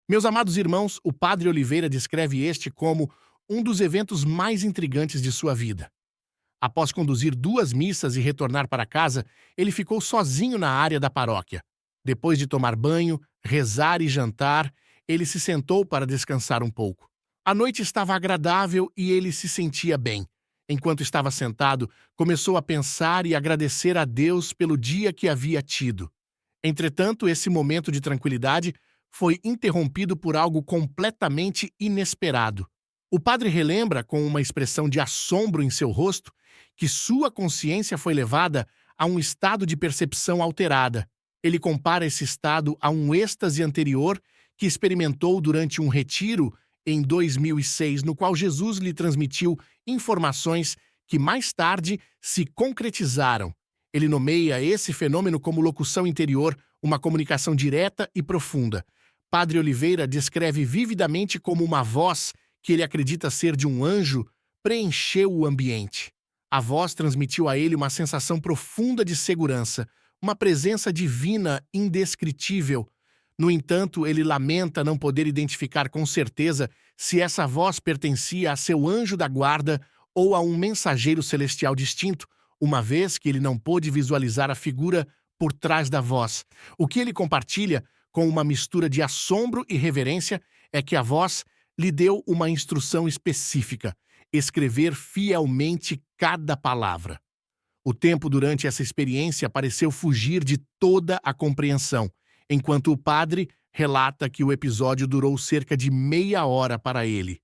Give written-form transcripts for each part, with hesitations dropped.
Meus amados irmãos, o Padre Oliveira descreve este como um dos eventos mais intrigantes de sua vida. Após conduzir 2 missas e retornar para casa, ele ficou sozinho na área da paróquia. Depois de tomar banho, rezar e jantar, ele se sentou para descansar um pouco. A noite estava agradável e ele se sentia bem. Enquanto estava sentado, começou a pensar e agradecer a Deus pelo dia que havia tido. Entretanto, esse momento de tranquilidade foi interrompido por algo completamente inesperado. O padre relembra, com uma expressão de assombro em seu rosto, que sua consciência foi levada a um estado de percepção alterada. Ele compara esse estado a um êxtase anterior que experimentou durante um retiro em 2006, no qual Jesus lhe transmitiu informações que mais tarde se concretizaram. Ele nomeia esse fenômeno como locução interior, uma comunicação direta e profunda. Padre Oliveira descreve vividamente como uma voz, que ele acredita ser de um anjo, preencheu o ambiente. A voz transmitiu a ele uma sensação profunda de segurança, uma presença divina indescritível. No entanto, ele lamenta não poder identificar com certeza se essa voz pertencia a seu anjo da guarda ou a um mensageiro celestial distinto, uma vez que ele não pôde visualizar a figura por trás da voz. O que ele compartilha, com uma mistura de assombro e reverência, é que a voz lhe deu uma instrução específica: escrever fielmente cada palavra. O tempo durante essa experiência pareceu fugir de toda a compreensão, enquanto o padre relata que o episódio durou cerca de meia hora para ele.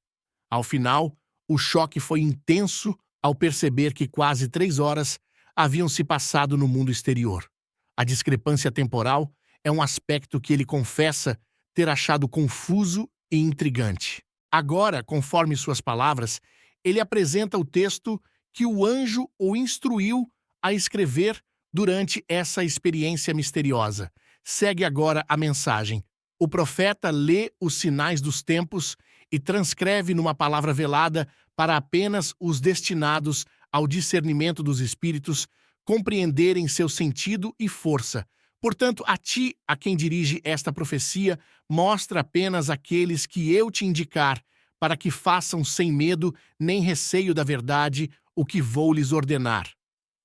Ao final, o choque foi intenso ao perceber que quase 3 horas haviam se passado no mundo exterior. A discrepância temporal é um aspecto que ele confessa ter achado confuso e intrigante. Agora, conforme suas palavras, ele apresenta o texto que o anjo o instruiu a escrever durante essa experiência misteriosa. Segue agora a mensagem. O profeta lê os sinais dos tempos e transcreve numa palavra velada para apenas os destinados ao discernimento dos espíritos compreenderem seu sentido e força. Portanto, a ti, a quem dirige esta profecia, mostra apenas aqueles que eu te indicar, para que façam sem medo nem receio da verdade o que vou lhes ordenar.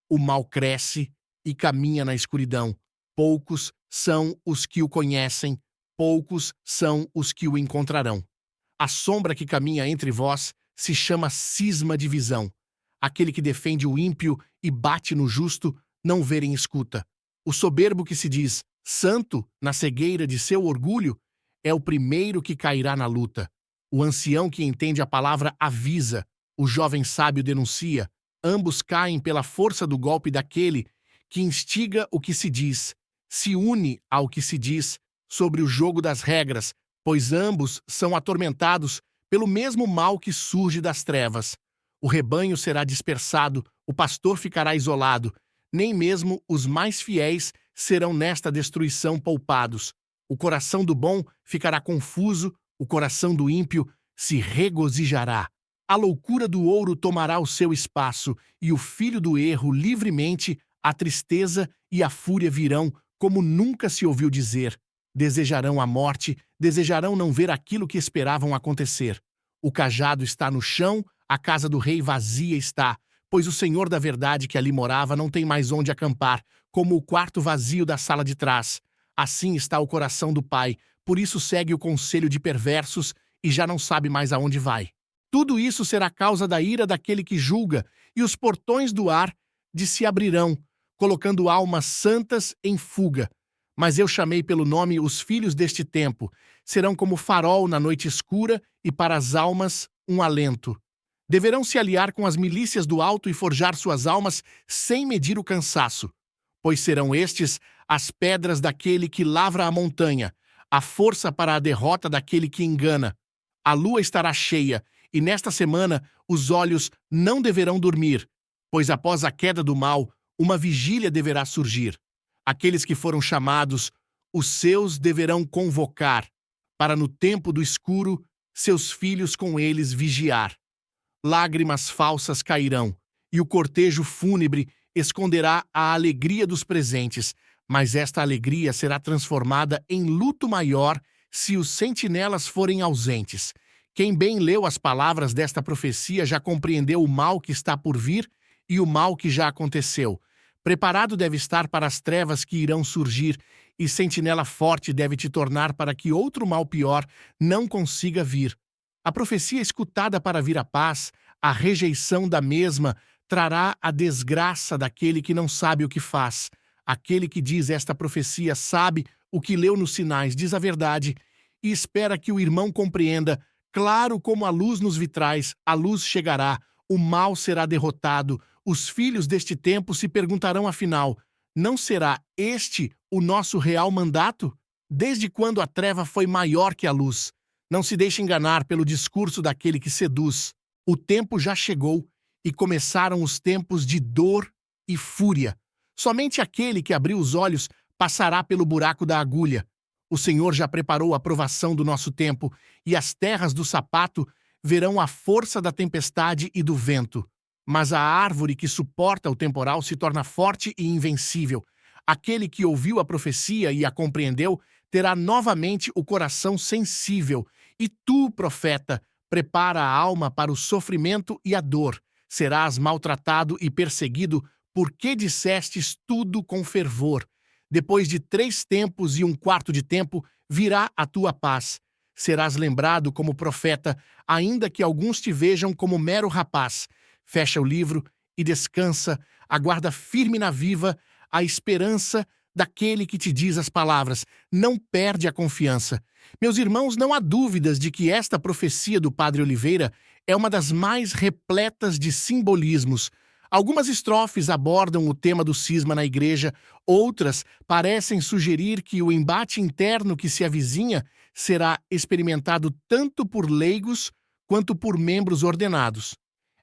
O mal cresce e caminha na escuridão. Poucos são os que o conhecem, poucos são os que o encontrarão. A sombra que caminha entre vós se chama cisma de visão. Aquele que defende o ímpio e bate no justo não vê nem escuta. O soberbo que se diz santo na cegueira de seu orgulho é o primeiro que cairá na luta. O ancião que entende a palavra avisa, o jovem sábio denuncia. Ambos caem pela força do golpe daquele que instiga o que se diz, se une ao que se diz sobre o jogo das regras, pois ambos são atormentados pelo mesmo mal que surge das trevas. O rebanho será dispersado, o pastor ficará isolado, nem mesmo os mais fiéis serão nesta destruição poupados. O coração do bom ficará confuso, o coração do ímpio se regozijará. A loucura do ouro tomará o seu espaço, e o filho do erro livremente, a tristeza e a fúria virão, como nunca se ouviu dizer. Desejarão a morte, desejarão não ver aquilo que esperavam acontecer. O cajado está no chão, a casa do rei vazia está, pois o Senhor da verdade que ali morava não tem mais onde acampar, como o quarto vazio da sala de trás. Assim está o coração do pai, por isso segue o conselho de perversos e já não sabe mais aonde vai. Tudo isso será causa da ira daquele que julga, e os portões do ar de se abrirão, colocando almas santas em fuga. Mas eu chamei pelo nome os filhos deste tempo. Serão como farol na noite escura e para as almas um alento. Deverão se aliar com as milícias do alto e forjar suas almas sem medir o cansaço. Pois serão estes as pedras daquele que lavra a montanha, a força para a derrota daquele que engana. A lua estará cheia, e nesta semana os olhos não deverão dormir, pois após a queda do mal, uma vigília deverá surgir. Aqueles que foram chamados, os seus deverão convocar, para no tempo do escuro, seus filhos com eles vigiar. Lágrimas falsas cairão, e o cortejo fúnebre esconderá a alegria dos presentes, mas esta alegria será transformada em luto maior se os sentinelas forem ausentes. Quem bem leu as palavras desta profecia já compreendeu o mal que está por vir e o mal que já aconteceu. Preparado deve estar para as trevas que irão surgir, e sentinela forte deve te tornar para que outro mal pior não consiga vir. A profecia escutada para vir a paz, a rejeição da mesma, trará a desgraça daquele que não sabe o que faz. Aquele que diz esta profecia sabe o que leu nos sinais, diz a verdade, e espera que o irmão compreenda. Claro como a luz nos vitrais, a luz chegará, o mal será derrotado. Os filhos deste tempo se perguntarão afinal, não será este o nosso real mandato? Desde quando a treva foi maior que a luz? Não se deixe enganar pelo discurso daquele que seduz. O tempo já chegou e começaram os tempos de dor e fúria. Somente aquele que abriu os olhos passará pelo buraco da agulha. O Senhor já preparou a provação do nosso tempo, e as terras do sapato verão a força da tempestade e do vento. Mas a árvore que suporta o temporal se torna forte e invencível. Aquele que ouviu a profecia e a compreendeu terá novamente o coração sensível. E tu, profeta, prepara a alma para o sofrimento e a dor. Serás maltratado e perseguido porque dissestes tudo com fervor. Depois de 3 tempos e 1/4 de tempo, virá a tua paz. Serás lembrado como profeta, ainda que alguns te vejam como mero rapaz. Fecha o livro e descansa, aguarda firme na viva a esperança daquele que te diz as palavras. Não perde a confiança. Meus irmãos, não há dúvidas de que esta profecia do Padre Oliveira é uma das mais repletas de simbolismos. Algumas estrofes abordam o tema do cisma na igreja, outras parecem sugerir que o embate interno que se avizinha será experimentado tanto por leigos quanto por membros ordenados.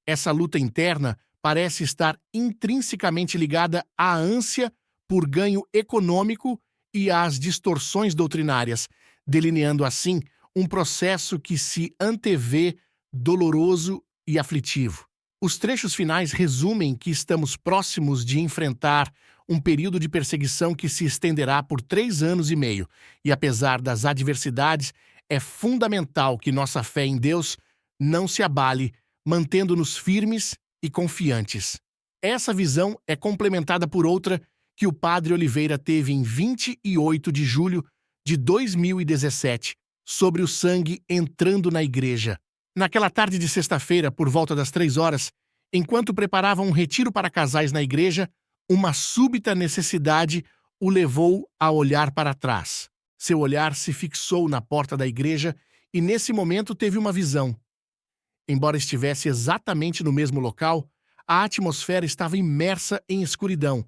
Essa luta interna parece estar intrinsecamente ligada à ânsia por ganho econômico e às distorções doutrinárias, delineando assim um processo que se antevê doloroso e aflitivo. Os trechos finais resumem que estamos próximos de enfrentar um período de perseguição que se estenderá por 3 anos e meio, e apesar das adversidades, é fundamental que nossa fé em Deus não se abale, mantendo-nos firmes e confiantes. Essa visão é complementada por outra que o Padre Oliveira teve em 28 de julho de 2017, sobre o sangue entrando na igreja. Naquela tarde de sexta-feira, por volta das 3 horas, enquanto preparavam um retiro para casais na igreja, uma súbita necessidade o levou a olhar para trás. Seu olhar se fixou na porta da igreja e, nesse momento, teve uma visão. Embora estivesse exatamente no mesmo local, a atmosfera estava imersa em escuridão.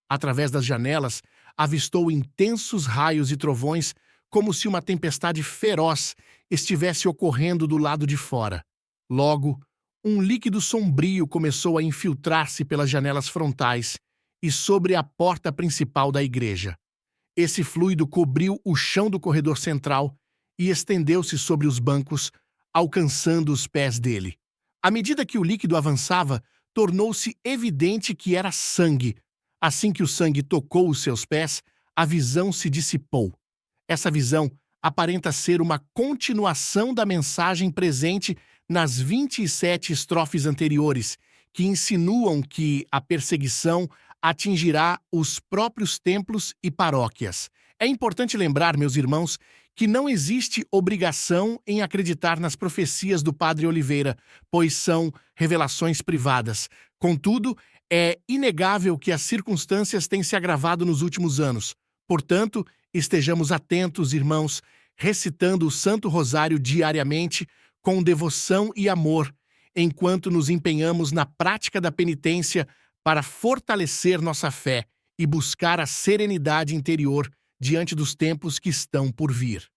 Através das janelas, avistou intensos raios e trovões, como se uma tempestade feroz estivesse ocorrendo do lado de fora. Logo, um líquido sombrio começou a infiltrar-se pelas janelas frontais e sobre a porta principal da igreja. Esse fluido cobriu o chão do corredor central e estendeu-se sobre os bancos, alcançando os pés dele. À medida que o líquido avançava, tornou-se evidente que era sangue. Assim que o sangue tocou os seus pés, a visão se dissipou. Essa visão aparenta ser uma continuação da mensagem presente nas 27 estrofes anteriores, que insinuam que a perseguição atingirá os próprios templos e paróquias. É importante lembrar, meus irmãos, que não existe obrigação em acreditar nas profecias do Padre Oliveira, pois são revelações privadas. Contudo, é inegável que as circunstâncias têm se agravado nos últimos anos. Portanto, estejamos atentos, irmãos, recitando o Santo Rosário diariamente com devoção e amor, enquanto nos empenhamos na prática da penitência para fortalecer nossa fé e buscar a serenidade interior diante dos tempos que estão por vir.